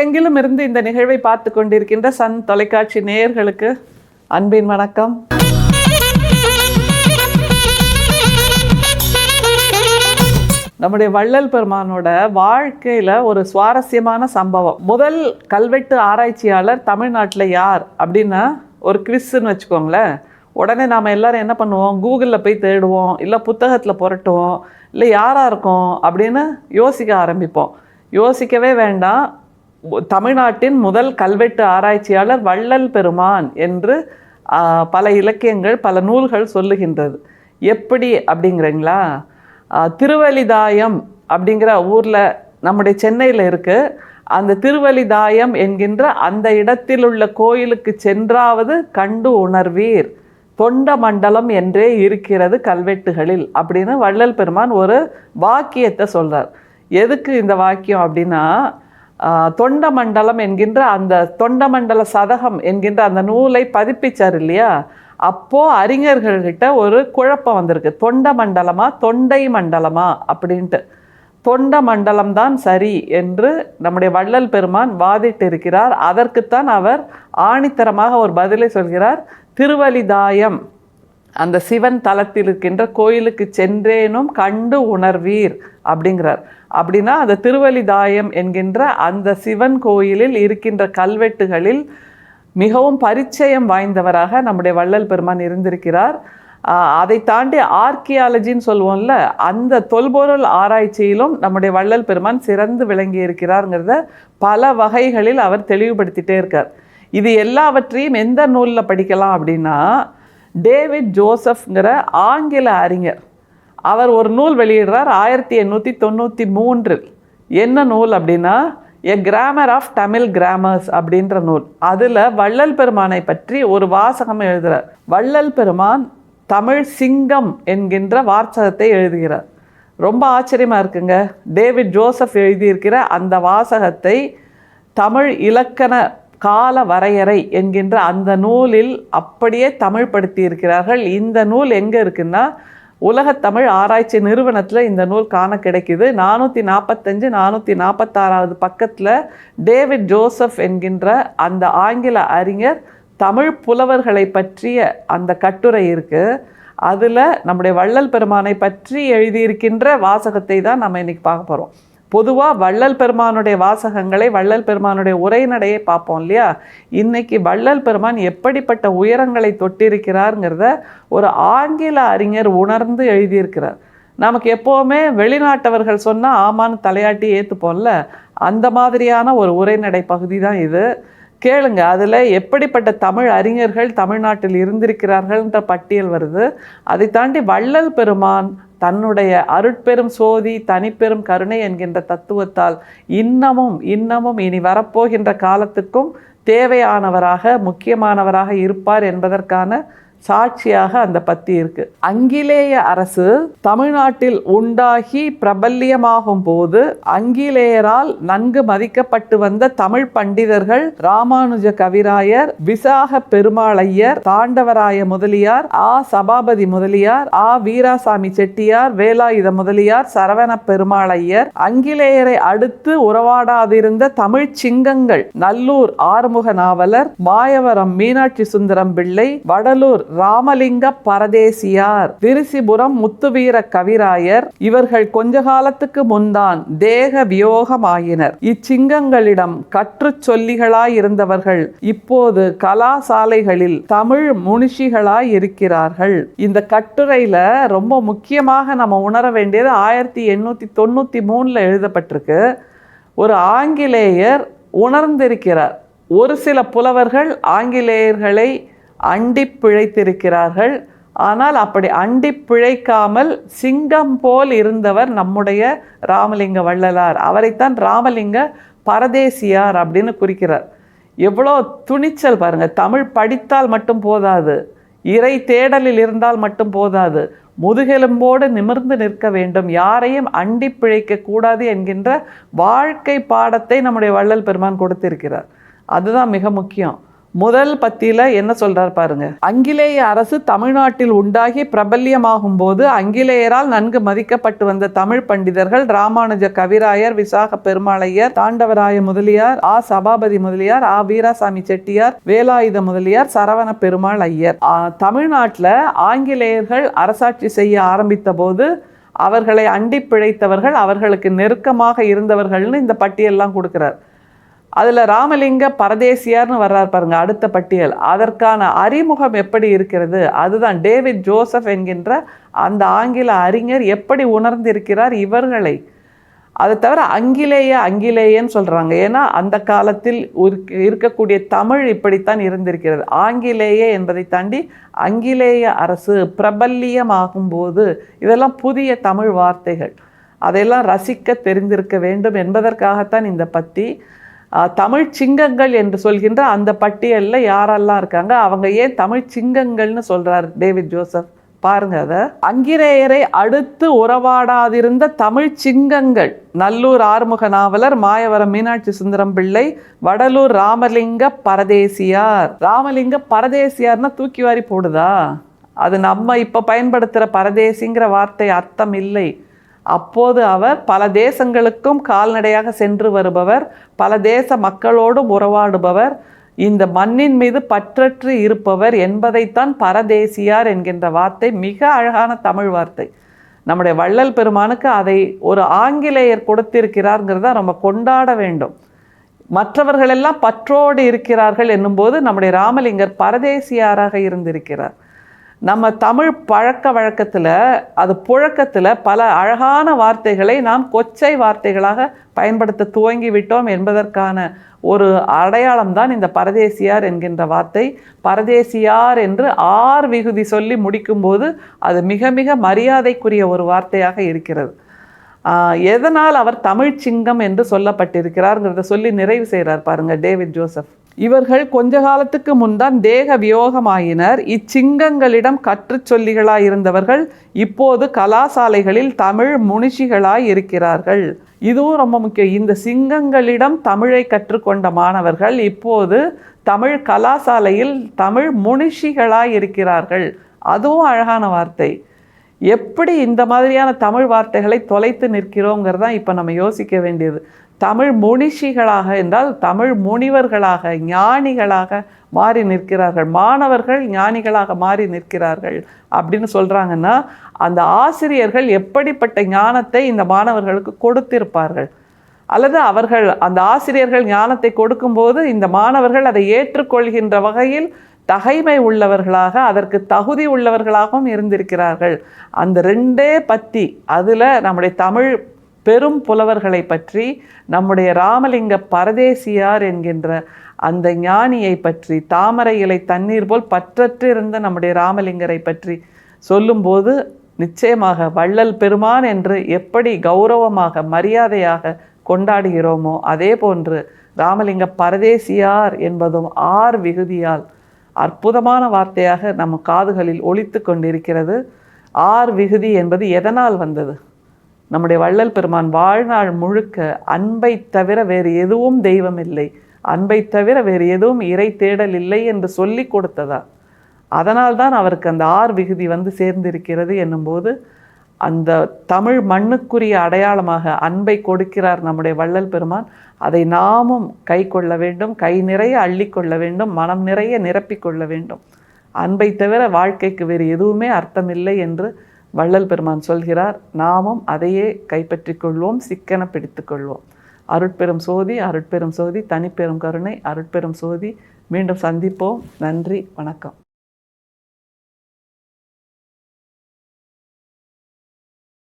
உலகெங்கிலும் இருந்து இந்த நிகழ்வை பார்த்து கொண்டிருக்கின்ற சன் தொலைக்காட்சி நேயர்களுக்கு அன்பின் வணக்கம். நம்முடைய வள்ளல் பெருமானோட வாழ்க்கையில் ஒரு சுவாரஸ்யமான சம்பவம். முதல் கல்வெட்டு ஆராய்ச்சியாளர் தமிழ்நாட்டில் யார் அப்படின்னா ஒரு குவிஸ்ன்னு வச்சுக்கோங்களேன். உடனே நாம் எல்லாரும் என்ன பண்ணுவோம், கூகுளில் போய் தேடுவோம், இல்லை புத்தகத்தில் புரட்டுவோம், இல்லை யாராக இருக்கும் அப்படின்னு யோசிக்க ஆரம்பிப்போம். யோசிக்கவே வேண்டாம். தமிழ்நாட்டின் முதல் கல்வெட்டு ஆராய்ச்சியாளர் வள்ளல் பெருமான் என்று பல இலக்கியங்கள் பல நூல்கள் சொல்லுகின்றது. எப்படி அப்படிங்கிறீங்களா? திருவலிதாயம் அப்படிங்கிற ஊரில் நம்முடைய சென்னையில் இருக்குது. அந்த திருவலிதாயம் என்கின்ற அந்த இடத்தில் உள்ள கோயிலுக்கு சென்றாவது கண்டு உணர்வீர், தொண்ட மண்டலம் என்றே இருக்கிறது கல்வெட்டுகளில் அப்படின்னு வள்ளல் பெருமான் ஒரு வாக்கியத்தை சொல்கிறார். எதுக்கு இந்த வாக்கியம் அப்படின்னா, தொண்ட மண்டலம் என்கின்ற அந்த தொண்டமண்டல சதகம் என்கின்ற அந்த நூலை பதிப்பிச்சார் இல்லையா, அப்போது அறிஞர்கள்கிட்ட ஒரு குழப்பம் வந்திருக்கு. தொண்ட மண்டலமா தொண்டை மண்டலமா அப்படின்ட்டு. தொண்ட மண்டலம் தான் சரி என்று நம்முடைய வள்ளல் பெருமான் வாதிட்டு இருக்கிறார். அதற்குத்தான் அவர் ஆணித்தரமாக ஒரு பதிலை சொல்கிறார். திருவலிதாயம், அந்த சிவன் தலத்தில் இருக்கின்ற கோயிலுக்கு சென்றேனும் கண்டு உணர்வீர் அப்படிங்கிறார். அப்படின்னா அந்த திருவலிதாயம் என்கின்ற அந்த சிவன் கோயிலில் இருக்கின்ற கல்வெட்டுகளில் மிகவும் பரிச்சயம் வாய்ந்தவராக நம்முடைய வள்ளல் பெருமான் இருந்திருக்கிறார். அதை தாண்டி ஆர்கியாலஜின்னு சொல்லுவோம்ல, அந்த தொல்பொருள் ஆராய்ச்சியிலும் நம்முடைய வள்ளல் பெருமான் சிறந்து விளங்கி இருக்கிறாருங்கிறத பல வகைகளில் அவர் தெளிவுபடுத்திட்டே இருக்கார். இது எல்லாவற்றையும் எந்த நூலில் படிக்கலாம் அப்படின்னா, டேவிட் ஜோசப்ங்கிற ஆங்கில அறிஞர் அவர் ஒரு நூல் வெளியிடுறார் 1893. என்ன நூல் அப்படின்னா, எ கிராமர் ஆஃப் தமிழ் கிராமர்ஸ் அப்படின்ற நூல். அதில் வள்ளல் பெருமானை பற்றி ஒரு வாசகம் எழுதுகிறார். வள்ளல் பெருமான் தமிழ் சிங்கம் என்கின்ற வாசகத்தை எழுதுகிறார். ரொம்ப ஆச்சரியமாக இருக்குங்க. டேவிட் ஜோசப் எழுதியிருக்கிற அந்த வாசகத்தை தமிழ் இலக்கண கால வரையறை என்கின்ற அந்த நூலில் அப்படியே தமிழ் படுத்தி இருக்கிறார்கள். இந்த நூல் எங்கே இருக்குன்னா, உலகத்தமிழ் ஆராய்ச்சி நிறுவனத்தில் இந்த நூல் காண கிடைக்குது. 445 446 பக்கத்தில் டேவிட் ஜோசப் என்கின்ற அந்த ஆங்கில அறிஞர் தமிழ் புலவர்களை பற்றிய அந்த கட்டுரை இருக்குது. அதில் நம்முடைய வள்ளல் பெருமானை பற்றி எழுதியிருக்கின்ற வாசகத்தை தான் நம்ம இன்றைக்கி பார்க்க போகிறோம். பொதுவாக வள்ளல் பெருமானுடைய வாசகங்களை, வள்ளல் பெருமானுடைய உரைநடையை பார்ப்போம் இல்லையா. இன்றைக்கி வள்ளல் பெருமான் எப்படிப்பட்ட உயரங்களை தொட்டிருக்கிறாருங்கிறத ஒரு ஆங்கில அறிஞர் உணர்ந்து எழுதியிருக்கிறார். நமக்கு எப்போவுமே வெளிநாட்டவர்கள் சொன்னால் ஆமான்னு தலையாட்டி ஏற்றுப்போம்ல, அந்த மாதிரியான ஒரு உரைநடை பகுதி தான் இது. கேளுங்க, அதில் எப்படிப்பட்ட தமிழ் அறிஞர்கள் தமிழ்நாட்டில் இருந்திருக்கிறார்கள்ன்ற பட்டியல் வருது. அதை தாண்டி வள்ளல் பெருமான் தன்னுடைய அருட்பெரும் சோதி தனிப்பெரும் கருணை என்கின்ற தத்துவத்தால் இன்னமும் இனி வரப்போகின்ற காலத்துக்கும் தேவையானவராக முக்கியமானவராக இருப்பார் என்பதற்கான சாட்சியாக அந்த பத்தி இருக்கு. அங்கிலேய அரசு தமிழ்நாட்டில் உண்டாகி பிரபல்யமாகும் போது ஆங்கிலேயரால் நன்கு மதிக்கப்பட்டு வந்த தமிழ் பண்டிதர்கள் ராமானுஜ கவிராயர், விசாக பெருமாளையர், தாண்டவராய முதலியார், சபாபதி முதலியார், வீராசாமி செட்டியார், வேலாயுத முதலியார், சரவண பெருமாளையர், ஆங்கிலேயரை அடுத்து உறவாடாதிருந்த தமிழ் சிங்கங்கள் நல்லூர் ஆறுமுக நாவலர், மாயவரம் மீனாட்சி சுந்தரம் பிள்ளை, வடலூர் ராமலிங்க பரதேசியார், திருசிபுரம் முத்துவீர கவிராயர், இவர்கள் கொஞ்ச காலத்துக்கு முன்தான் தேக வியோகமாயினர். இச்சிங்கங்களிடம் கற்று சொல்லிகளாய் இருந்தவர்கள் இப்போது கலாசாலைகளில் தமிழ் முனிஷிகளாய் இருக்கிறார்கள். இந்த கட்டுரையில ரொம்ப முக்கியமாக நம்ம உணர வேண்டியது 1893 எழுதப்பட்டிருக்கு. ஒரு ஆங்கிலேயர் உணர்ந்திருக்கிறார். ஒரு சில புலவர்கள் ஆங்கிலேயர்களை அண்டி பிழைத்திருக்கிறார்கள். ஆனால் அப்படி அண்டி பிழைக்காமல் சிங்கம் போல் இருந்தவர் நம்முடைய ராமலிங்க வள்ளலார். அவரைத்தான் ராமலிங்க பரதேசியார் அப்படின்னு குறிக்கிறார். எவ்வளோ துணிச்சல் பாருங்கள். தமிழ் படித்தால் மட்டும் போதாது, இறை தேடலில் இருந்தால் மட்டும் போதாது, முதுகெலும்போடு நிமிர்ந்து நிற்க வேண்டும், யாரையும் அண்டி பிழைக்க கூடாது என்கின்ற வாழ்க்கை பாடத்தை நம்முடைய வள்ளல் பெருமான் கொடுத்திருக்கிறார். அதுதான் மிக முக்கியம். முதல் பத்தியில என்ன சொல்றார் பாருங்க. ஆங்கிலேய அரசு தமிழ்நாட்டில் உண்டாகி பிரபல்யமாகும் போது ஆங்கிலேயரால் நன்கு மதிக்கப்பட்டு வந்த தமிழ் பண்டிதர்கள் ராமானுஜ கவிராயர், விசாக பெருமாளையர், தாண்டவராய முதலியார், ஆ சபாபதி முதலியார், ஆ வீராசாமி செட்டியார், வேலாயுத முதலியார், சரவண பெருமாள் ஐயர். தமிழ்நாட்டில் ஆங்கிலேயர்கள் அரசாட்சி செய்ய ஆரம்பித்த போது அவர்களை அண்டி பிழைத்தவர்கள், அவர்களுக்கு நெருக்கமாக இருந்தவர்கள்னு இந்த பட்டியல்லாம் கொடுக்கிறார். அதில் ராமலிங்க பரதேசியார்னு வர்றார் பாருங்க அடுத்த பட்டியல். அதற்கான அறிமுகம் எப்படி இருக்கிறது, அதுதான் டேவிட் ஜோசப் என்கின்ற அந்த ஆங்கில அறிஞர் எப்படி உணர்ந்திருக்கிறார் இவர்களை. அதை தவிர அங்கிலேயன்னு சொல்கிறாங்க. ஏன்னா அந்த காலத்தில் இருக்கக்கூடிய தமிழ் இப்படித்தான் இருந்திருக்கிறது. ஆங்கிலேய என்பதை தாண்டி ஆங்கிலேய அரசு பிரபல்யமாகும் போது இதெல்லாம் புதிய தமிழ் வார்த்தைகள், அதையெல்லாம் ரசிக்க தெரிந்திருக்க வேண்டும் என்பதற்காகத்தான் இந்த பத்தி. தமிழ் சிங்கங்கள் என்று சொல்கின்ற அந்த பட்டியலில் யாரெல்லாம் இருக்காங்க, அவங்க ஏன் தமிழ் சிங்கங்கள்னு சொல்கிறார் டேவிட் ஜோசப் பாருங்க. அதை ஆங்கிலேயரை அடுத்து உறவாடாதிருந்த தமிழ் சிங்கங்கள்: நல்லூர் ஆறுமுக நாவலர், மாயவரம் மீனாட்சி சுந்தரம் பிள்ளை, வடலூர் ராமலிங்க பரதேசியார். ராமலிங்க பரதேசியார்னா தூக்கி வாரி போடுதா? அது நம்ம இப்போ பயன்படுத்துகிற பரதேசிங்கிற வார்த்தை அர்த்தம் இல்லை. அப்போது அவர் பல தேசங்களுக்கும் கால்நடையாக சென்று வருபவர், பல தேச மக்களோடும் உறவாடுபவர், இந்த மண்ணின் மீது பற்றற்று இருப்பவர் என்பதைத்தான் பரதேசியார் என்கின்ற வார்த்தை மிக அழகான தமிழ் வார்த்தை. நம்முடைய வள்ளல் பெருமானுக்கு அதை ஒரு ஆங்கிலேயர் கொடுத்திருக்கிறார்ங்கிறத நம்ம கொண்டாட வேண்டும். மற்றவர்களெல்லாம் பற்றோடு இருக்கிறார்கள் என்னும்போது நம்முடைய ராமலிங்கர் பரதேசியாராக இருந்திருக்கிறார். நம்ம தமிழ் பழக்க வழக்கத்தில், அது புழக்கத்தில் பல அழகான வார்த்தைகளை நாம் கொச்சை வார்த்தைகளாக பயன்படுத்த துவங்கிவிட்டோம் என்பதற்கான ஒரு அடையாளம் தான் இந்த பரதேசியார் என்கின்ற வார்த்தை. பரதேசியார் என்று ஆர் விகுதி சொல்லி முடிக்கும்போது அது மிக மிக மரியாதைக்குரிய ஒரு வார்த்தையாக இருக்கிறது. எதனால் அவர் தமிழ் சிங்கம் என்று சொல்லப்பட்டிருக்கிறார்ங்கிறத சொல்லி நிறைவு செய்கிறார் பாருங்க டேவிட் ஜோசப். இவர்கள் கொஞ்ச காலத்துக்கு முன்தான் தேக வியோகமாயினர். இச்சிங்கங்களிடம் கற்றுச் சொல்லிகளாய் இருந்தவர்கள் இப்போது கலாசாலைகளில் தமிழ் முனிஷிகளாய் இருக்கிறார்கள். இதுவும் ரொம்ப முக்கியம். இந்த சிங்கங்களிடம் தமிழை கற்றுக்கொண்ட மாணவர்கள் இப்போது தமிழ் கலாசாலையில் தமிழ் முனிஷிகளாய் இருக்கிறார்கள். அதுவும் அழகான வார்த்தை. எப்படி இந்த மாதிரியான தமிழ் வார்த்தைகளை தொலைத்து நிற்கிறோங்கிறதான் இப்போ நம்ம யோசிக்க வேண்டியது. தமிழ் முனிஷிகளாக என்றால் தமிழ் முனிவர்களாக, ஞானிகளாக மாறி நிற்கிறார்கள். மாணவர்கள் ஞானிகளாக மாறி நிற்கிறார்கள் அப்படின்னு சொல்கிறாங்கன்னா அந்த ஆசிரியர்கள் எப்படிப்பட்ட ஞானத்தை இந்த மாணவர்களுக்கு கொடுத்திருப்பார்கள், அல்லது அவர்கள் அந்த ஆசிரியர்கள் ஞானத்தை கொடுக்கும்போது இந்த மாணவர்கள் அதை ஏற்றுக்கொள்கின்ற வகையில் தகைமை உள்ளவர்களாக, அதற்கு தகுதி உள்ளவர்களாகவும் இருந்திருக்கிறார்கள். அந்த ரெண்டே பற்றி, அதில் நம்முடைய தமிழ் பெரும் புலவர்களை பற்றி, நம்முடைய ராமலிங்க பரதேசியார் என்கின்ற அந்த ஞானியை பற்றி, தாமரை இலை தண்ணீர் போல் பற்றற்று இருந்த நம்முடைய ராமலிங்கரை பற்றி சொல்லும்போது நிச்சயமாக வள்ளல் பெருமான் என்று எப்படி கௌரவமாக மரியாதையாக கொண்டாடுகிறோமோ அதே போன்று ராமலிங்க பரதேசியார் என்பதும் ஆர் விகுதியால் அற்புதமான வார்த்தையாக நம்ம காதுகளில் ஒலித்து கொண்டிருக்கிறது. ஆர் விகுதி என்பது எதனால் வந்தது? நம்முடைய வள்ளல் பெருமான் வாழ்நாள் முழுக்க அன்பை தவிர வேறு எதுவும் தெய்வம் இல்லை, அன்பை தவிர வேறு எதுவும் இறை தேடல் இல்லை என்று சொல்லி கொடுத்ததா? அதனால்தான் அவருக்கு அந்த ஆர் விகுதி வந்து சேர்ந்திருக்கிறது என்னும்போது அந்த தமிழ் மண்ணுக்குரிய அடையாளமாக அன்பை கொடுக்கிறார் நம்முடைய வள்ளல் பெருமான். அதை நாமும் கை கொள்ள வேண்டும், கை நிறைய அள்ளிக்கொள்ள வேண்டும், மனம் நிறைய நிரப்பிக்கொள்ள வேண்டும். அன்பை தவிர வாழ்க்கைக்கு வேறு எதுவுமே அர்த்தமில்லை என்று வள்ளல் பெருமான் சொல்கிறார். நாமும் அதையே கைப்பற்றி கொள்வோம், சிக்கன பிடித்து கொள்வோம். அருட்பெரும் சோதி, அருட்பெரும் சோதி, தனிப்பெரும் கருணை, அருட்பெரும் சோதி. மீண்டும் சந்திப்போம். நன்றி, வணக்கம்.